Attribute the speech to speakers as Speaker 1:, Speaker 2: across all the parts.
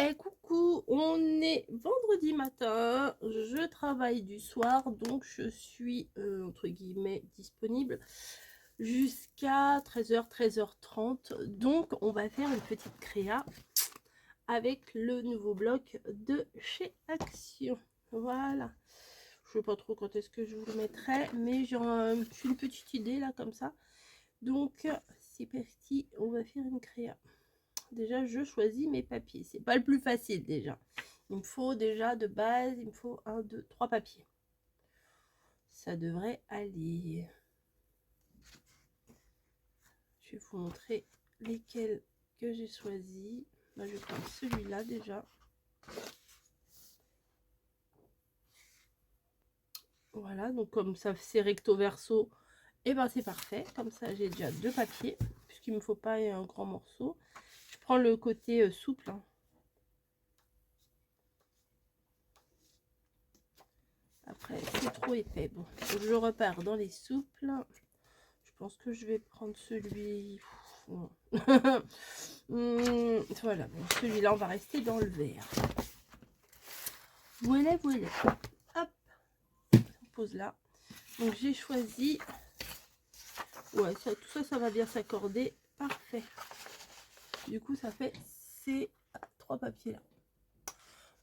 Speaker 1: Eh coucou, on est vendredi matin, je travaille du soir, donc je suis entre guillemets disponible jusqu'à 13h, 13h30. Donc on va faire une petite créa avec le nouveau bloc de chez Action. Voilà. Je sais pas trop quand est-ce que je vous le mettrai, mais j'ai une petite idée là comme ça. Donc c'est parti, on va faire une créa. Déjà, je choisis mes papiers. C'est pas le plus facile déjà. Il me faut déjà de base, il me faut 1, 2, 3 papiers. Ça devrait aller. Je vais vous montrer lesquels que j'ai choisis. Là, je vais prendre celui-là déjà. Voilà, donc comme ça c'est recto verso, et ben c'est parfait. Comme ça, j'ai déjà deux papiers, puisqu'il me faut pas un grand morceau. Je prends le côté souple. Hein. Après, c'est trop épais. Bon, donc je repars dans les souples. Je pense que je vais prendre celui... voilà, bon, celui-là, on va rester dans le vert. Voilà, voilà. Hop, on pose là. Donc, j'ai choisi... Ouais, ça, tout ça, ça va bien s'accorder. Parfait. Du coup, ça fait ces trois papiers-là.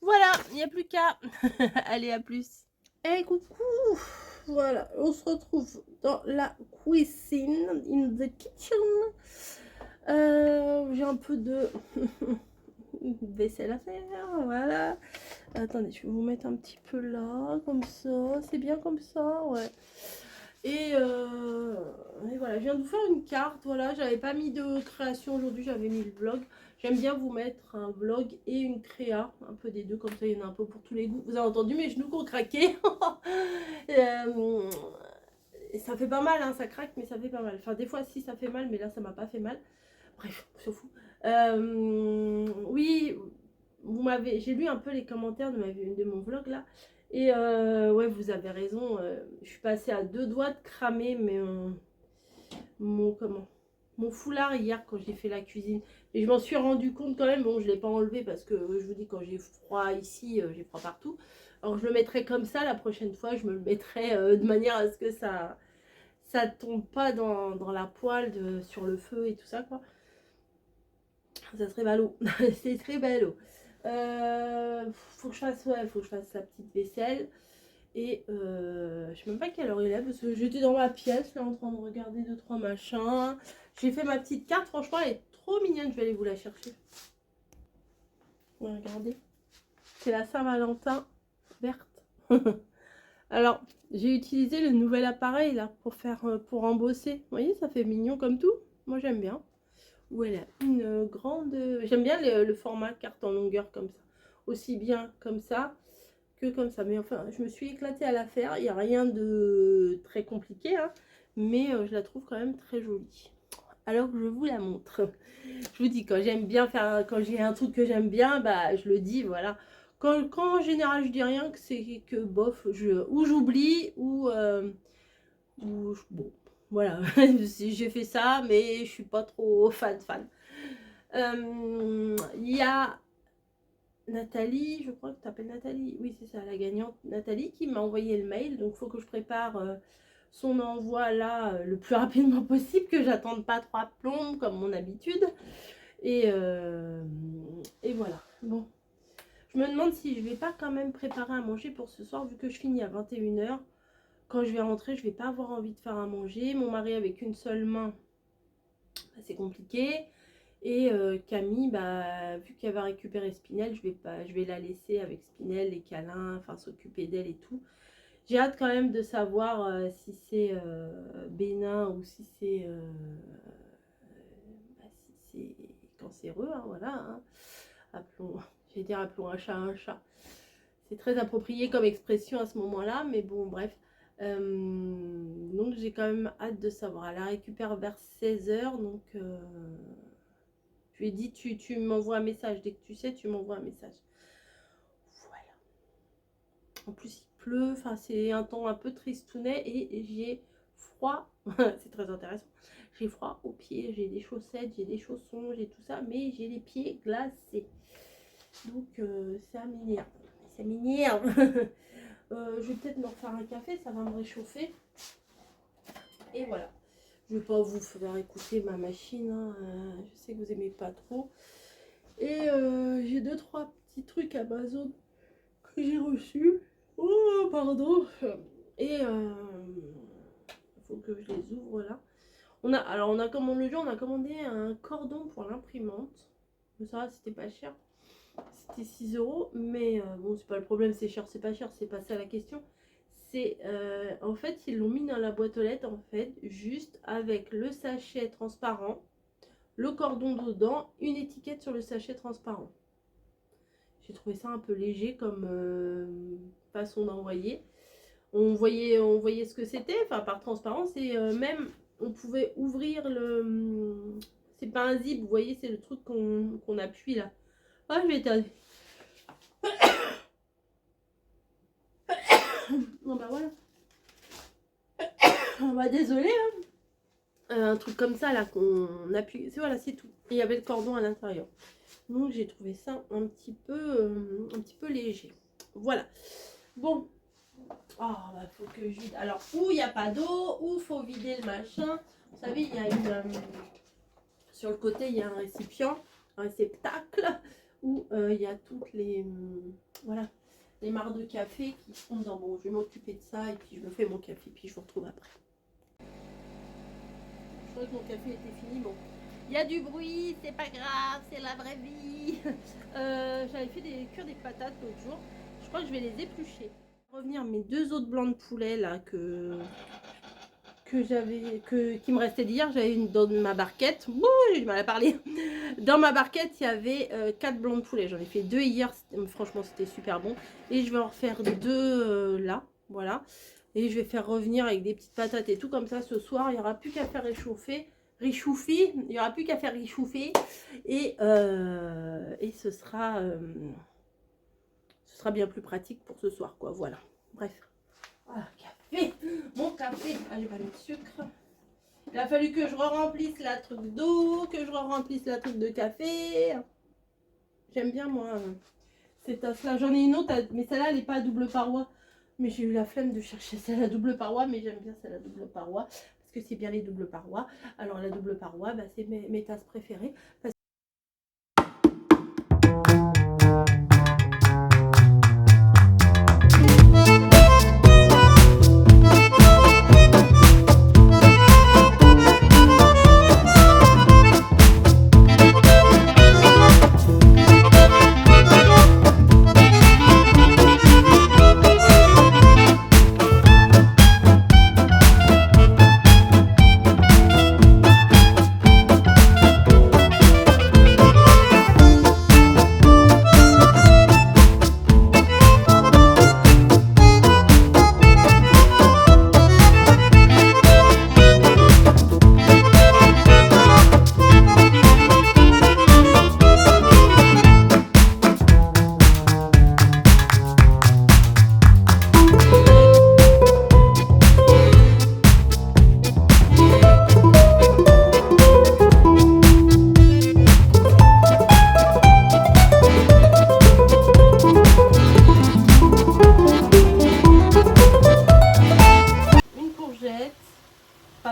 Speaker 1: Voilà, il n'y a plus qu'à. Allez, à plus. Et coucou. Voilà, on se retrouve dans la cuisine, in the kitchen. J'ai un peu de vaisselle à faire, voilà. Attendez, je vais vous mettre un petit peu là, comme ça. C'est bien comme ça, ouais. Et voilà, je viens de vous faire une carte, voilà. J'avais pas mis de création aujourd'hui, j'avais mis le vlog. J'aime bien vous mettre un vlog et une créa, un peu des deux, comme ça il y en a un peu pour tous les goûts. Vous avez entendu mes genoux qui ont craqué. Ça fait pas mal, hein, ça craque, mais ça fait pas mal. Enfin, des fois, si ça fait mal, mais là, ça m'a pas fait mal. Bref, on s'en fout. Oui, j'ai lu un peu les commentaires de mon vlog là. Et ouais, vous avez raison. Je suis passée à deux doigts de cramer mon foulard hier quand j'ai fait la cuisine. Et je m'en suis rendu compte quand même. Bon, je ne l'ai pas enlevé parce que je vous dis, quand j'ai froid ici, j'ai froid partout. Alors je le mettrai comme ça la prochaine fois. Je me le mettrai de manière à ce que ça tombe pas dans la poêle sur le feu et tout ça quoi. Ça serait ballot. C'est très ballot. Faut que je fasse la petite vaisselle. Et je sais même pas quelle heure il est parce que j'étais dans ma pièce là en train de regarder deux trois machins. J'ai fait ma petite carte, franchement elle est trop mignonne, je vais aller vous la chercher. Regardez. C'est la Saint-Valentin verte. Alors, j'ai utilisé le nouvel appareil là pour embosser. Vous voyez, ça fait mignon comme tout. Moi j'aime bien. Voilà, une grande... J'aime bien le format carte en longueur comme ça. Aussi bien comme ça que comme ça. Mais enfin, je me suis éclatée à la faire. Il n'y a rien de très compliqué, hein, mais je la trouve quand même très jolie. Alors je vous la montre. Je vous dis, quand j'aime bien faire... Quand j'ai un truc que j'aime bien, bah je le dis, voilà. Quand en général je dis rien, que c'est que bof, ou j'oublie, bon, voilà, j'ai fait ça, mais je suis pas trop fan. Il y a Nathalie, je crois que tu t'appelles Nathalie, oui c'est ça, la gagnante Nathalie qui m'a envoyé le mail, donc il faut que je prépare son envoi là le plus rapidement possible, que j'attende pas trois plombes comme mon habitude. Et voilà, bon. Je me demande si je vais pas quand même préparer à manger pour ce soir, vu que je finis à 21h. Quand je vais rentrer, je vais pas avoir envie de faire à manger. Mon mari avec une seule main, c'est compliqué. Et Camille, bah, vu qu'elle va récupérer Spinel, je vais la laisser avec Spinel, les câlins, enfin s'occuper d'elle et tout. J'ai hâte quand même de savoir si c'est bénin ou si c'est cancéreux, hein, voilà. Hein. Appelons un chat un chat. C'est très approprié comme expression à ce moment-là, mais bon, bref. Donc j'ai quand même hâte de savoir. Elle la récupère vers 16h, donc je lui ai dit tu m'envoies un message. Dès que tu sais, tu m'envoies un message. Voilà. En plus, il pleut, enfin c'est un temps un peu tristounet et j'ai froid. C'est très intéressant. J'ai froid aux pieds, j'ai des chaussettes, j'ai des chaussons, j'ai tout ça, mais j'ai les pieds glacés. Donc ça m'énerve. Ça m'énerve. Je vais peut-être me refaire un café, ça va me réchauffer. Et voilà. Je vais pas vous faire écouter ma machine, hein. Je sais que vous aimez pas trop. Et j'ai 2-3 petits trucs Amazon que j'ai reçus. Oh, pardon. Et il faut que je les ouvre là. Alors on a commandé le jour, on a commandé un cordon pour l'imprimante. Ça, c'était pas cher. C'était 6 euros. Mais bon, c'est pas le problème, c'est cher, c'est pas cher, c'est pas ça la question. C'est en fait, ils l'ont mis dans la boîte aux lettres, en fait, juste avec le sachet transparent, le cordon dedans, une étiquette sur le sachet transparent. J'ai trouvé ça un peu léger comme façon d'envoyer. On voyait ce que c'était, enfin par transparence, et même on pouvait ouvrir le. C'est pas un zip, vous voyez, c'est le truc qu'on appuie là. Ah, je vais éternuer. Bon bah voilà. Bah désolé, hein. Un truc comme ça là qu'on appuie. C'est voilà, c'est tout. Et il y avait le cordon à l'intérieur. Donc j'ai trouvé ça un petit peu léger. Voilà. Bon. Ah, bah faut que je vide. Alors, où il n'y a pas d'eau, où faut vider le machin. Vous savez, il y a une. Sur le côté, il y a un récipient, un réceptacle, où il y a toutes les. Voilà. Les marcs de café qui sont dans. Bon, je vais m'occuper de ça et puis je me fais mon café, puis je vous retrouve après. Je crois que mon café était fini. Bon. Il y a du bruit, c'est pas grave, c'est la vraie vie. J'avais fait cuire des patates l'autre jour. Je crois que je vais les éplucher. Revenir mes 2 autres blancs de poulet là qui me restait d'hier. J'avais une dans ma barquette. Ouh, j'ai du mal à parler. Dans ma barquette, il y avait 4 blancs de poulet. J'en ai fait 2 hier. Franchement, c'était super bon. Et je vais en refaire 2 là. Voilà. Et je vais faire revenir avec des petites patates et tout comme ça ce soir. Il n'y aura plus qu'à faire réchauffer. Il n'y aura plus qu'à faire réchauffer. Et ce sera bien plus pratique pour ce soir, quoi. Voilà. Bref. Ah, café. Mon café. Ah, j'ai pas mis de sucre. Il a fallu que je remplisse la truc d'eau, que je remplisse la truc de café. J'aime bien, moi, ces tasses-là. J'en ai une autre, mais celle-là, elle n'est pas à double paroi. Mais j'ai eu la flemme de chercher celle à double paroi, mais j'aime bien celle à double paroi. Parce que c'est bien les doubles parois. Alors, la double paroi, bah, c'est mes tasses préférées.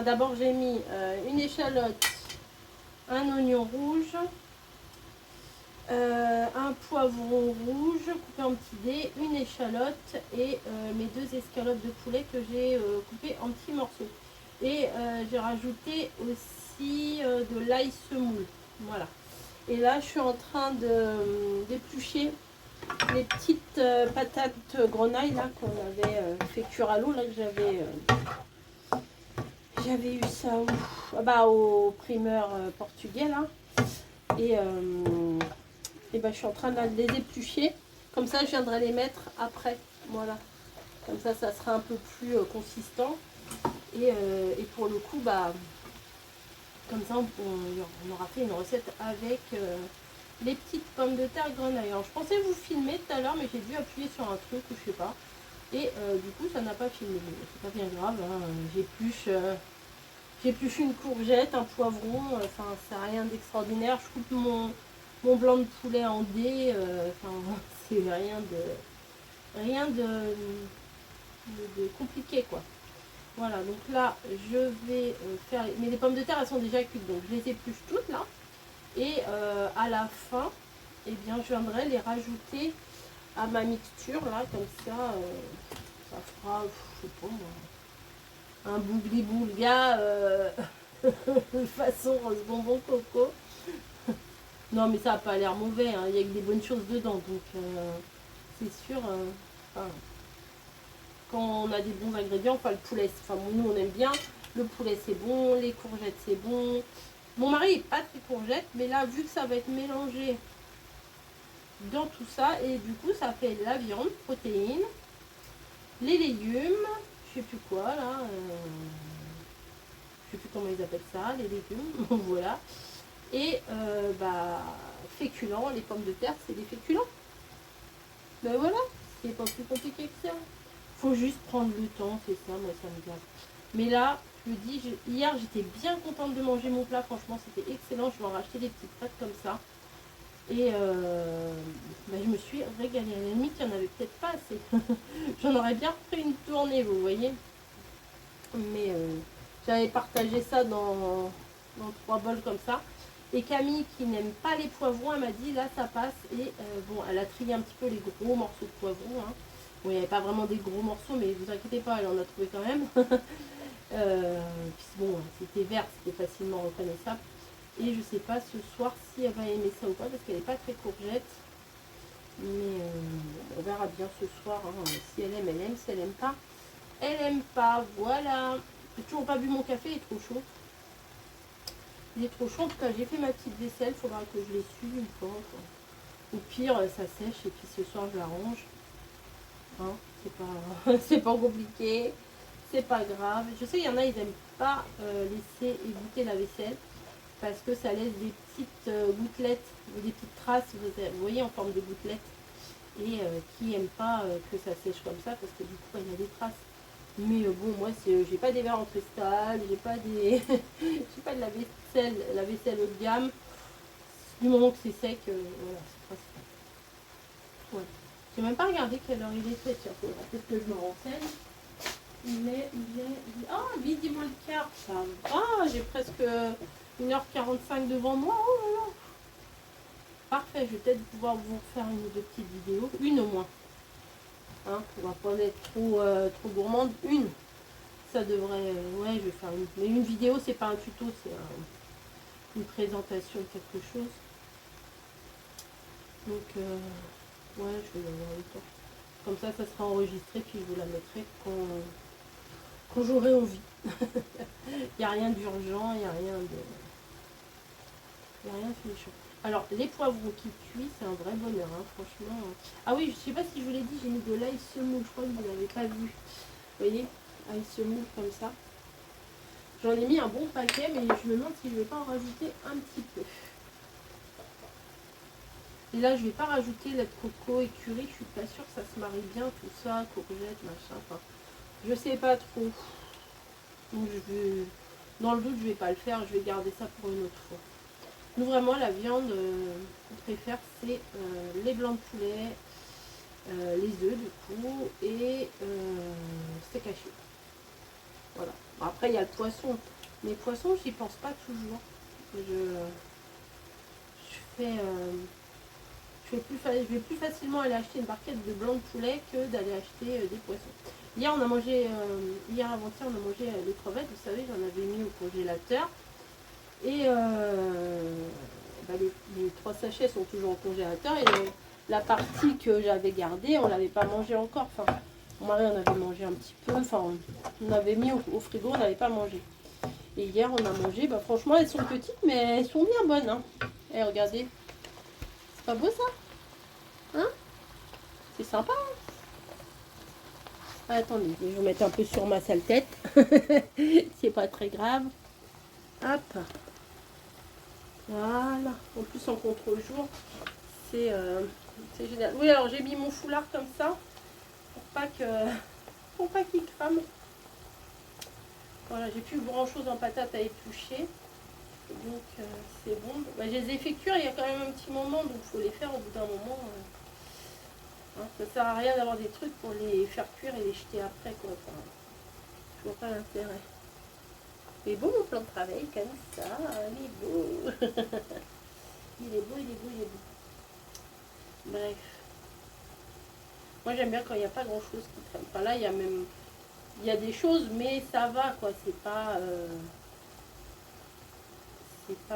Speaker 1: D'abord j'ai mis une échalote, un oignon rouge, un poivron rouge coupé en petits dés, une échalote et mes 2 escalopes de poulet que j'ai coupées en petits morceaux. Et j'ai rajouté aussi de l'ail semoule. Voilà. Et là je suis en train d'éplucher les petites patates grenaille là qu'on avait fait cuire à l'eau, là que j'avais eu ça au primeur portugais là. Et bah, je suis en train de les éplucher. Comme ça, je viendrai les mettre après. Voilà. Comme ça sera un peu plus consistant. Et pour le coup, bah, comme ça, on aura fait une recette avec les petites pommes de terre grenaille. Alors, je pensais vous filmer tout à l'heure, mais j'ai dû appuyer sur un truc ou je sais pas. Et du coup, ça n'a pas filmé. C'est pas bien grave. Hein. J'épluche une courgette, un poivron. Enfin, c'est rien d'extraordinaire. Je coupe mon mon blanc de poulet en dés. Enfin, c'est rien de compliqué, quoi. Voilà, donc là, je vais faire... Mais les pommes de terre, elles sont déjà cuites, donc je les épluche toutes, là. Et à la fin, eh bien, je viendrai les rajouter à ma mixture, là, comme ça, ça fera, je sais pas moi, un bougli-boulga façon rose bonbon coco. Non, mais ça n'a pas l'air mauvais, hein. Il y a que des bonnes choses dedans, donc c'est sûr. Enfin, quand on a des bons ingrédients, enfin le poulet, enfin nous on aime bien, le poulet c'est bon, les courgettes c'est bon. Mon mari n'est pas très courgette, mais là vu que ça va être mélangé dans tout ça, et du coup ça fait la viande, protéines, les légumes, je sais plus quoi là, je sais plus comment ils appellent ça, les légumes, voilà. Et bah féculents, les pommes de terre c'est des féculents. Ben voilà, c'est pas plus compliqué que ça. Faut juste prendre le temps, c'est ça, moi ça me gave. Mais là, je me dis, hier j'étais bien contente de manger mon plat, franchement c'était excellent. Je vais en racheter des petites pâtes comme ça. Et ben, je me suis régalée. À la limite, il n'y en avait peut-être pas assez. J'en aurais bien repris une tournée, vous voyez. Mais j'avais partagé ça dans 3 bols comme ça. Et Camille, qui n'aime pas les poivrons, elle m'a dit là ça passe. Et bon, elle a trié un petit peu les gros morceaux de poivrons. Hein. Bon, il n'y avait pas vraiment des gros morceaux, mais vous inquiétez pas, elle en a trouvé quand même. Puis bon, c'était vert, c'était facilement reconnaissable. Et je sais pas ce soir si elle va aimer ça ou pas, parce qu'elle n'est pas très courgette. Mais on verra bien ce soir. Hein. Si elle aime, elle aime. Si elle aime pas, elle aime pas. Voilà. J'ai toujours pas bu mon café, il est trop chaud. Il est trop chaud. En tout cas, j'ai fait ma petite vaisselle. Il faudra que je l'essuie une fois. Quoi. Au pire, ça sèche et puis ce soir, je la range. Hein, c'est pas compliqué. C'est pas grave. Je sais qu'il y en a, ils n'aiment pas laisser égoutter la vaisselle parce que ça laisse des petites gouttelettes ou des petites traces, vous voyez, en forme de gouttelettes. Et qui n'aiment pas que ça sèche comme ça parce que du coup, il y a des traces. Mais bon, moi, j'ai pas des verres en cristal, j'ai pas des, j'ai pas de la vaisselle haut de gamme. Du moment que c'est sec, voilà, c'est principal. Ouais. J'ai même pas regardé quelle heure il était, tiens, peut-être que je me renseigne. Il est... Ah, midi moins le quart, ça va. J'ai presque 1h45 devant moi. Oh là là. Parfait, je vais peut-être pouvoir vous faire une ou deux petites vidéos. Une au moins. Hein, on va pas être trop gourmande. Une. Ça devrait... ouais, je vais faire une... Mais une vidéo, c'est pas un tuto, c'est une présentation de quelque chose. Donc, ouais, je vais y avoir le temps. Comme ça sera enregistré, puis je vous la mettrai quand j'aurai envie. Il n'y a rien d'urgent, il n'y a rien de... Il n'y a rien de méchant. Alors, les poivrons qui cuisent, c'est un vrai bonheur, hein, franchement. Ah oui, je ne sais pas si je vous l'ai dit, j'ai mis de l'ail semoule. Je crois que vous ne l'avez pas vu. Vous voyez, ail semoule comme ça. J'en ai mis un bon paquet, mais je me demande si je ne vais pas en rajouter un petit peu. Et là, je ne vais pas rajouter lait de coco et curry. Je suis pas sûre que ça se marie bien, tout ça, courgettes, machin. Enfin, je sais pas trop. Donc, dans le doute, je ne vais pas le faire. Je vais garder ça pour une autre fois. Nous, vraiment, la viande qu'on préfère, c'est les blancs de poulet, les œufs, du coup, et steak haché. Voilà. Bon, après, il y a le poisson. Mais poisson, j'y pense pas toujours. Je vais plus facilement aller acheter une barquette de blanc de poulet que d'aller acheter des poissons. Hier, on a mangé, hier avant-hier, on a mangé des crevettes. Vous savez, j'en avais mis au congélateur. Et bah les 3 sachets sont toujours au congélateur. Et la partie que j'avais gardée, on ne l'avait pas mangée encore. Enfin, mon mari en avait mangé un petit peu. Enfin, on avait mis au frigo, on n'avait pas mangé. Et hier, on a mangé. Bah, franchement, elles sont petites, mais elles sont bien bonnes. Hein. Et regardez. C'est pas beau ça? Hein? C'est sympa. Hein, attendez, je vais vous mettre un peu sur ma sale tête. C'est pas très grave. Hop. Voilà. En plus, en contre-jour, c'est génial. Oui, alors j'ai mis mon foulard comme ça pour pas qu'il crame. Voilà, j'ai plus grand chose en patate à éplucher. Donc c'est bon. Bah, je les ai fait cuire il y a quand même un petit moment, donc il faut les faire au bout d'un moment. Hein, ça sert à rien d'avoir des trucs pour les faire cuire et les jeter après, quoi. Enfin, je vois pas l'intérêt. Il est beau mon plan de travail comme ça, il est beau. Il est beau, il est beau, il est beau. Bref. Moi j'aime bien quand il n'y a pas grand chose qui traîne. Enfin là il y a même. Il y a des choses mais ça va quoi. C'est pas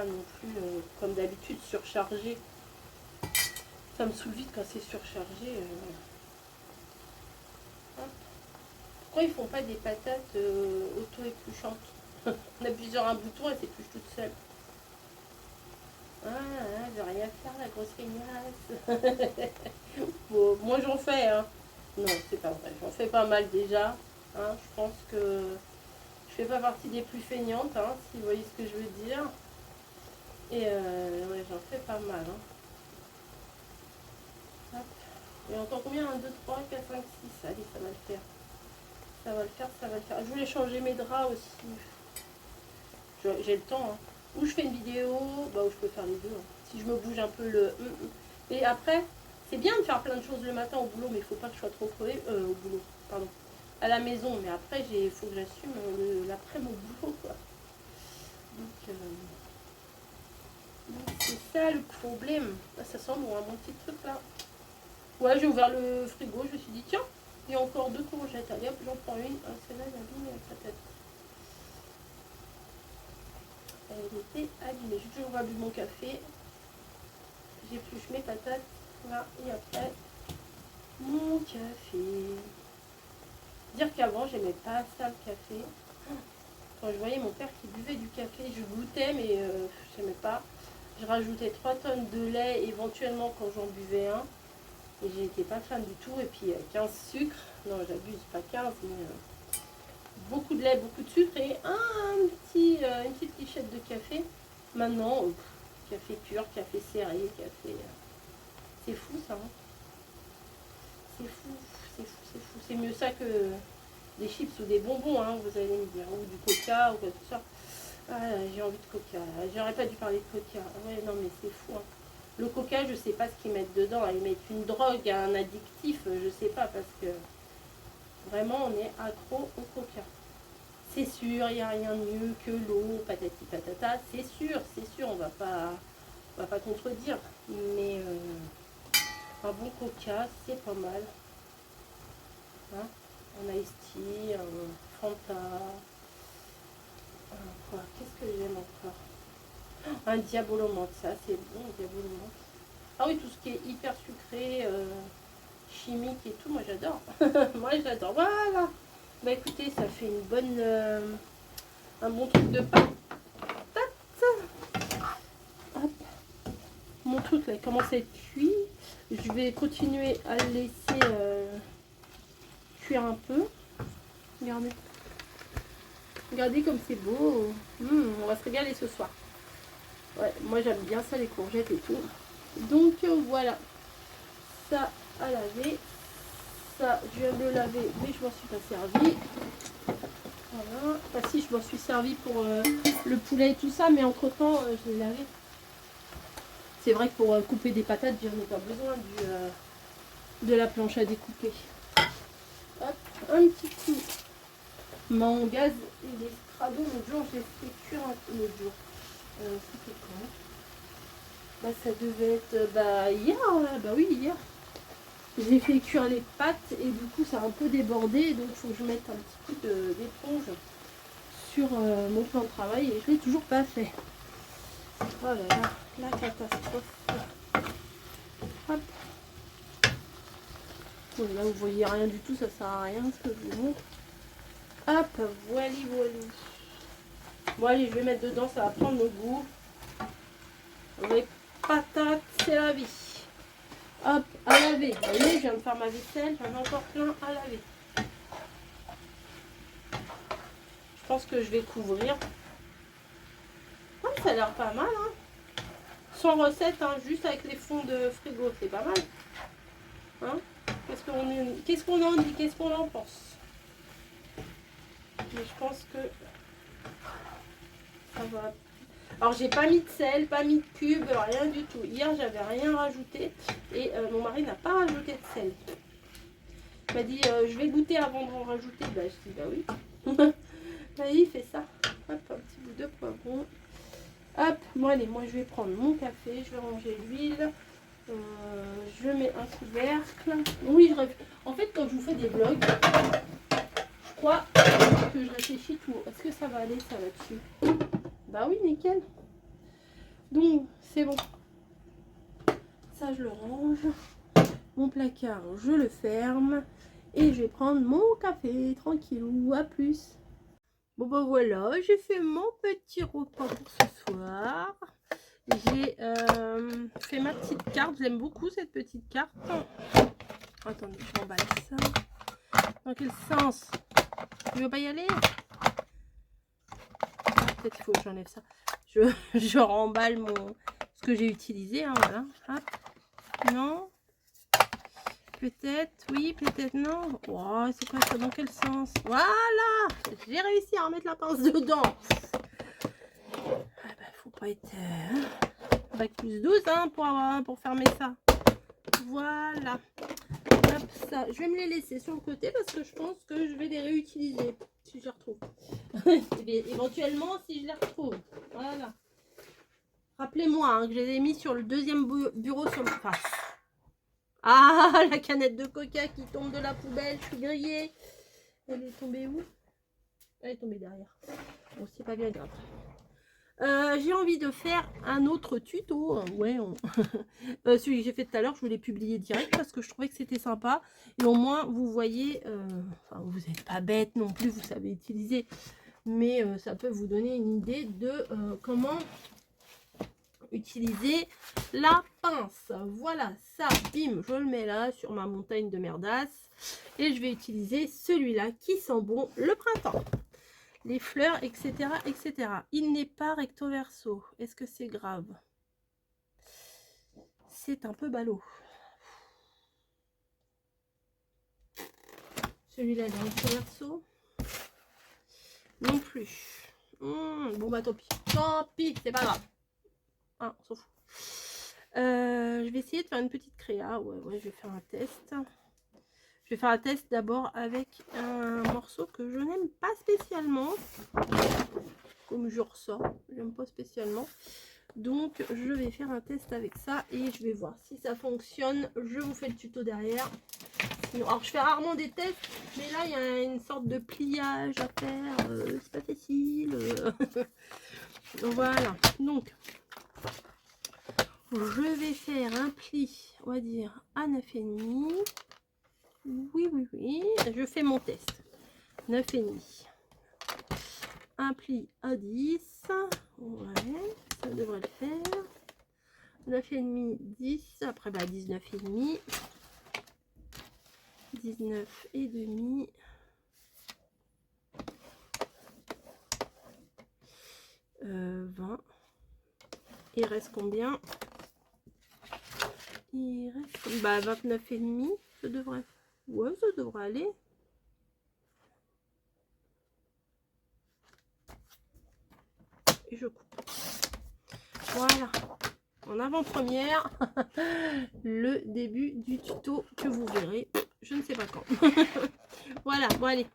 Speaker 1: non plus comme d'habitude surchargé. Ça me saoule vite quand c'est surchargé. Pourquoi ils font pas des patates auto-épluchantes? On appuie sur un bouton et s'épluche toute seule. Ah, je vais rien faire, la grosse feignasse. Bon, moi j'en fais, hein. Non, c'est pas vrai. J'en fais pas mal déjà. Hein. Je pense que je fais pas partie des plus feignantes, hein, si vous voyez ce que je veux dire. Et ouais, j'en fais pas mal. Hein. Hop. Et on entend combien? 1, 2, 3, 4, 5, 6. Allez, ça va le faire. Ça va le faire, ça va le faire. Je voulais changer mes draps aussi. J'ai le temps. Hein. Ou je fais une vidéo, bah, où je peux faire les deux. Hein. Si je me bouge un peu le... Et après, c'est bien de faire plein de choses le matin au boulot, mais il faut pas que je sois trop crevée. Au boulot, pardon. À la maison, mais après, il faut que j'assume l'après-midi au boulot, quoi. Donc c'est ça le problème. Ah, ça sent bon, un bon petit truc là. Ouais, j'ai ouvert le frigo, je me suis dit, tiens, il y a encore 2 courgettes. Allez hop, j'en prends une. Ah, celle-là, elle est abîmée avec la tête. Elle était abîmée. J'ai toujours pas bu mon café. J'épluche mes patates. Là, et après, mon café. Dire qu'avant, j'aimais pas ça le café. Quand je voyais mon père qui buvait du café, je goûtais, mais j'aimais pas. Je rajoutais 3 tonnes de lait éventuellement quand j'en buvais un. Et j'étais pas fan du tout. Et puis 15 sucres. Non, j'abuse, pas 15, mais beaucoup de lait, beaucoup de sucre et une petite lichette de café. Maintenant, café pur, café serré, café... c'est fou ça. Hein. C'est fou, c'est fou, c'est fou. C'est mieux ça que des chips ou des bonbons, hein, vous allez me dire. Ou du coca, ou quoi que ce soit. Ah, j'ai envie de coca. J'aurais pas dû parler de coca. Ouais, non, mais c'est fou. Hein. Le coca, je sais pas ce qu'ils mettent dedans. Ils mettent une drogue, un addictif, je sais pas, parce que vraiment, on est accro au coca. C'est sûr, il n'y a rien de mieux que l'eau, patati patata. C'est sûr, on va pas contredire. Mais un bon coca, c'est pas mal. Hein, un iced tea, un Fanta. Quoi, qu'est-ce que j'aime encore? Un diabolo menthe, ça c'est bon, diabolo menthe. Ah oui, tout ce qui est hyper sucré, chimique et tout, moi j'adore. Moi j'adore, voilà. Bah écoutez, ça fait une bonne, un bon truc de patate. Hop. Mon truc là commence à être cuit. Je vais continuer à le laisser cuire un peu. Regardez. Regardez comme c'est beau. On va se régaler ce soir. Ouais, moi j'aime bien ça, les courgettes et tout. Donc voilà. Ça à laver. Ça, je viens de le laver, mais je m'en suis pas servi. Voilà. Enfin si, je m'en suis servi pour le poulet et tout ça, mais entre temps, je l'ai lavé. C'est vrai que pour couper des patates, j'en ai pas besoin de la planche à découper. Hop, un petit coup. Mon gaz, il est crado. L'autre jour, j'ai fait cuire un peu. L'autre jour. C'était quand? Bah, ça devait être hier. Bah oui, hier. J'ai fait cuire les pâtes et du coup, ça a un peu débordé. Donc, il faut que je mette un petit peu d'éponge sur mon plan de travail. Et je ne l'ai toujours pas fait. Oh là là, la catastrophe. Hop. Bon, là, vous voyez rien du tout. Ça sert à rien ce que je vous montre. Hop, voilà. Bon, allez, je vais mettre dedans, ça va prendre le goût. Les patates, c'est la vie. Hop, à laver. Vous voyez, je viens de faire ma vaisselle, j'en ai encore plein à laver. Je pense que je vais couvrir. Ah, ça a l'air pas mal, hein. Sans recette, hein, juste avec les fonds de frigo, c'est pas mal. Hein? Qu'est-ce qu'on en dit? Qu'est-ce qu'on en pense? Mais je pense que ça va. Alors j'ai pas mis de sel, pas mis de cube, rien du tout. Hier j'avais rien rajouté et mon mari n'a pas rajouté de sel. Il m'a dit je vais goûter avant d'en rajouter. Bah je dis bah oui. Bah il fait ça. Hop, un petit bout de poivron. Hop, bon allez, moi je vais prendre mon café, je vais ranger l'huile. Je mets un couvercle. Oui, en fait quand je vous fais des vlogs, je crois que je réfléchis tout. Est-ce que ça va aller ça là-dessus? Bah oui, nickel. Donc c'est bon. Ça je le range. Mon placard, je le ferme. Et je vais prendre mon café tranquillou. À plus. Bon bah voilà, j'ai fait mon petit repas pour ce soir. J'ai fait ma petite carte. J'aime beaucoup cette petite carte. Attendez, je m'emballe ça. Dans quel sens? Tu veux pas y aller? Peut-être qu'il faut que j'enlève ça. Je remballe ce que j'ai utilisé. Hein, voilà. Hop. Non. Peut-être, oui, peut-être non. Oh, c'est quoi ça? Dans quel sens? Voilà! J'ai réussi à remettre la pince dedans. Ah bah, faut pas être bac plus 12 hein, pour fermer ça. Voilà. Hop, ça. Je vais me les laisser sur le côté parce que je pense que je vais les réutiliser si je les retrouve. Éventuellement, si je les retrouve. Voilà. Rappelez-moi hein, que je les ai mis sur le deuxième bureau sur le face. Ah, la canette de coca qui tombe de la poubelle, je suis grillée. Elle est tombée où? Elle est tombée derrière. Bon, c'est pas bien grave. J'ai envie de faire un autre tuto. Ouais, celui que j'ai fait tout à l'heure, je voulais publier direct parce que je trouvais que c'était sympa. Et au moins, vous voyez, enfin, vous n'êtes pas bête non plus, vous savez utiliser. Mais ça peut vous donner une idée de comment utiliser la pince. Voilà, ça, bim, je le mets là sur ma montagne de merdasse. Et je vais utiliser celui-là qui sent bon le printemps. Les fleurs, etc., etc. Il n'est pas recto verso. Est-ce que c'est grave? C'est un peu ballot. Celui-là, il est recto verso. Non plus. Bon, bah tant pis. Tant pis, c'est pas grave. Ah, on s'en fout. Je vais essayer de faire une petite créa. Ouais, je vais faire un test. Je vais faire un test d'abord avec un morceau que je n'aime pas spécialement. Comme je ressors, j'aime pas spécialement. Donc je vais faire un test avec ça et je vais voir si ça fonctionne. Je vous fais le tuto derrière. Sinon, alors je fais rarement des tests, mais là il y a une sorte de pliage à faire. C'est pas facile. Voilà. Donc je vais faire un pli, on va dire à 9,5. Oui. Je fais mon test. 9,5. Un pli à 10. Ouais, ça devrait le faire. 9,5, 10. Après, bah, 19,5. 19,5. 20. Il reste combien? Il reste bah, 29,5. Ça devrait. Ouais, ça devrait aller. Et je coupe. Voilà. En avant-première, le début du tuto que vous verrez. Je ne sais pas quand. Voilà. Bon, allez.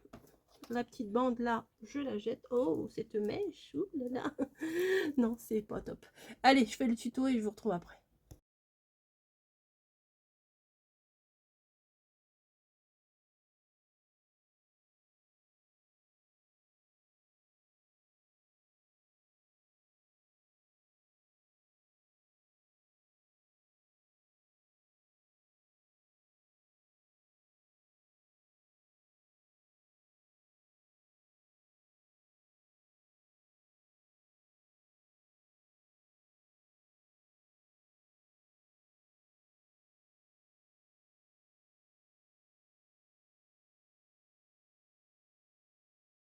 Speaker 1: La petite bande là, je la jette. Oh, cette mèche. Ouh là là. Non, c'est pas top. Allez, je fais le tuto et je vous retrouve après.